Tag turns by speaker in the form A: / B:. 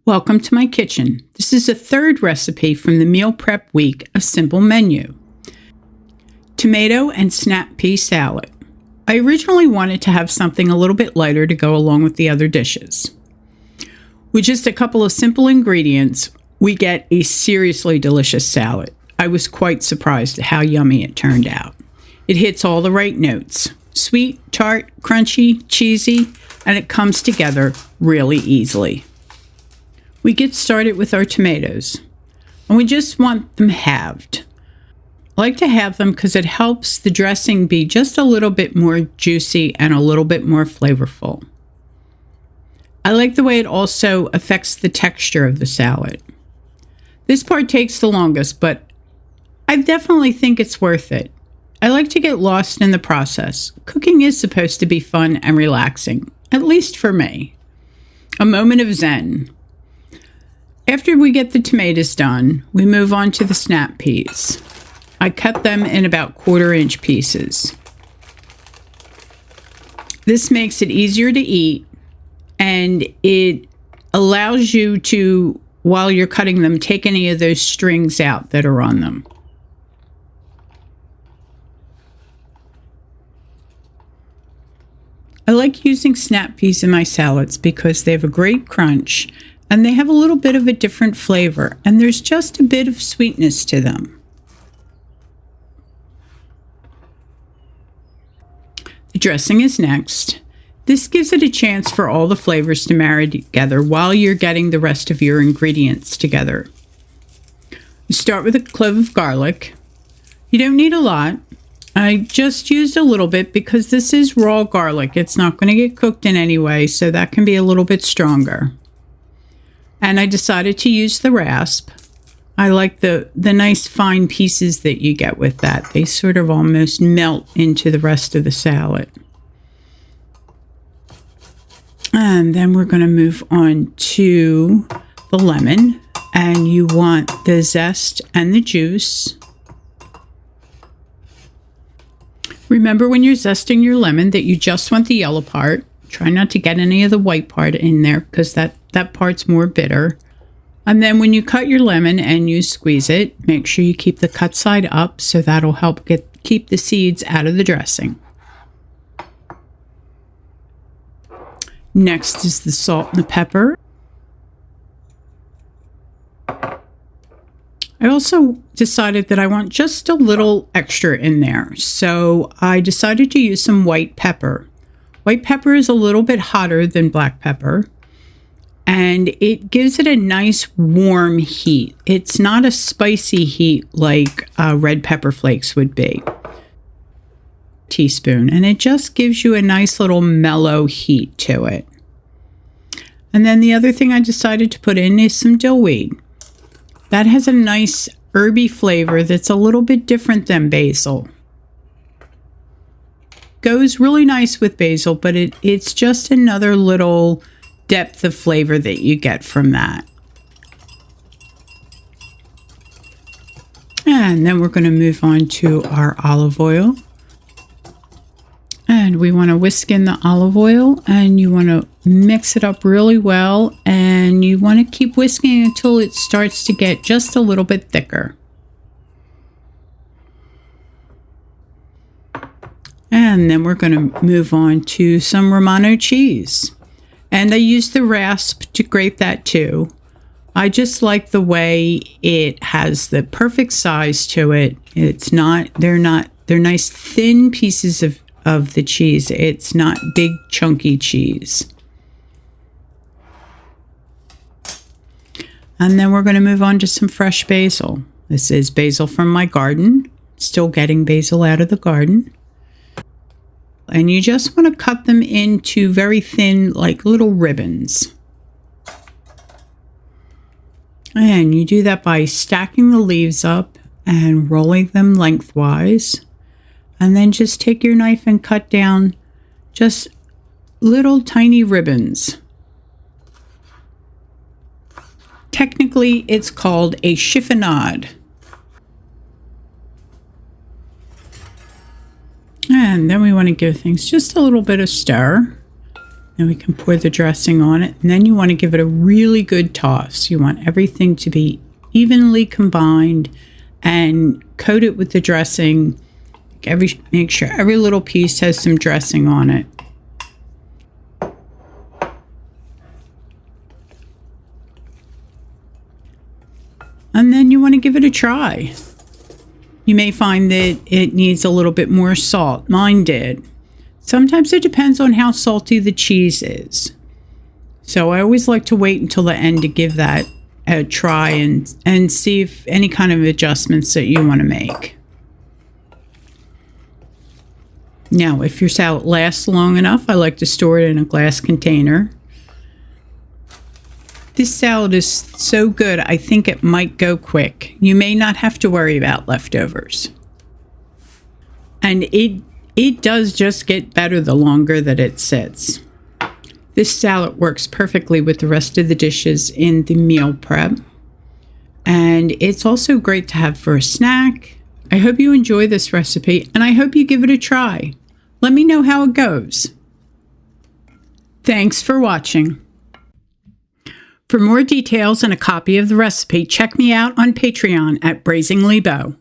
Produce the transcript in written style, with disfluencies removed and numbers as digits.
A: Welcome to my kitchen. This is a third recipe from the Meal Prep Week, A Simple Menu. Tomato and snap pea salad. I originally wanted to have something a little bit lighter to go along with the other dishes. With just a couple of simple ingredients, we get a seriously delicious salad. I was quite surprised at how yummy it turned out. It hits all the right notes. Sweet, tart, crunchy, cheesy, and it comes together really easily. We get started with our tomatoes, and we just want them halved. I like to have them because it helps the dressing be just a little bit more juicy and a little bit more flavorful. I like the way it also affects the texture of the salad. This part takes the longest, but I definitely think it's worth it. I like to get lost in the process. Cooking is supposed to be fun and relaxing, at least for me. A moment of zen. After we get the tomatoes done, we move on to the snap peas. I cut them in about 1/4-inch pieces. This makes it easier to eat, and it allows you to, while you're cutting them, take any of those strings out that are on them. I like using snap peas in my salads because they have a great crunch and they have a little bit of a different flavor, and there's just a bit of sweetness to them. The dressing is next. This gives it a chance for all the flavors to marry together while you're getting the rest of your ingredients together. You start with a clove of garlic. You don't need a lot. I just used a little bit because this is raw garlic. It's not going to get cooked in any way, so that can be a little bit stronger. And I decided to use the rasp. I like the nice fine pieces that you get with that. They sort of almost melt into the rest of the salad. And then we're going to move on to the lemon. And you want the zest and the juice. Remember when you're zesting your lemon that you just want the yellow part. Try not to get any of the white part in there because that part's more bitter. And then when you cut your lemon and you squeeze it, make sure you keep the cut side up so that'll help keep the seeds out of the dressing. Next is the salt and the pepper. I also decided that I want just a little extra in there, so I decided to use some white pepper. White pepper is a little bit hotter than black pepper, and it gives it a nice warm heat. It's not a spicy heat like red pepper flakes would be. Teaspoon, and it just gives you a nice little mellow heat to it. And then the other thing I decided to put in is some dillweed. That has a nice herby flavor that's a little bit different than basil. Goes really nice with basil, but it's just another little depth of flavor that you get from that. And then we're going to move on to our olive oil. And we want to whisk in the olive oil, and you want to mix it up really well, and you want to keep whisking until it starts to get just a little bit thicker. And then we're going to move on to some Romano cheese. And I used the rasp to grate that too. I just like the way it has the perfect size to it. They're nice thin pieces of the cheese. It's not big chunky cheese. And then we're going to move on to some fresh basil. This is basil from my garden. Still getting basil out of the garden. And you just want to cut them into very thin, like little ribbons. And you do that by stacking the leaves up and rolling them lengthwise. And then just take your knife and cut down just little tiny ribbons. Technically, it's called a chiffonade. And then we want to give things just a little bit of stir. Then we can pour the dressing on it. And then you want to give it a really good toss. You want everything to be evenly combined and coat it with the dressing. Make sure every little piece has some dressing on it. And then you want to give it a try. You may find that it needs a little bit more salt. Mine did. Sometimes it depends on how salty the cheese is. So I always like to wait until the end to give that a try and see if any kind of adjustments that you want to make. Now, if your salad lasts long enough, I like to store it in a glass container. This salad is so good, I think it might go quick. You may not have to worry about leftovers. And it does just get better the longer that it sits. This salad works perfectly with the rest of the dishes in the meal prep. And it's also great to have for a snack. I hope you enjoy this recipe and I hope you give it a try. Let me know how it goes. Thanks for watching. For more details and a copy of the recipe, check me out on Patreon at Braisingly Beau.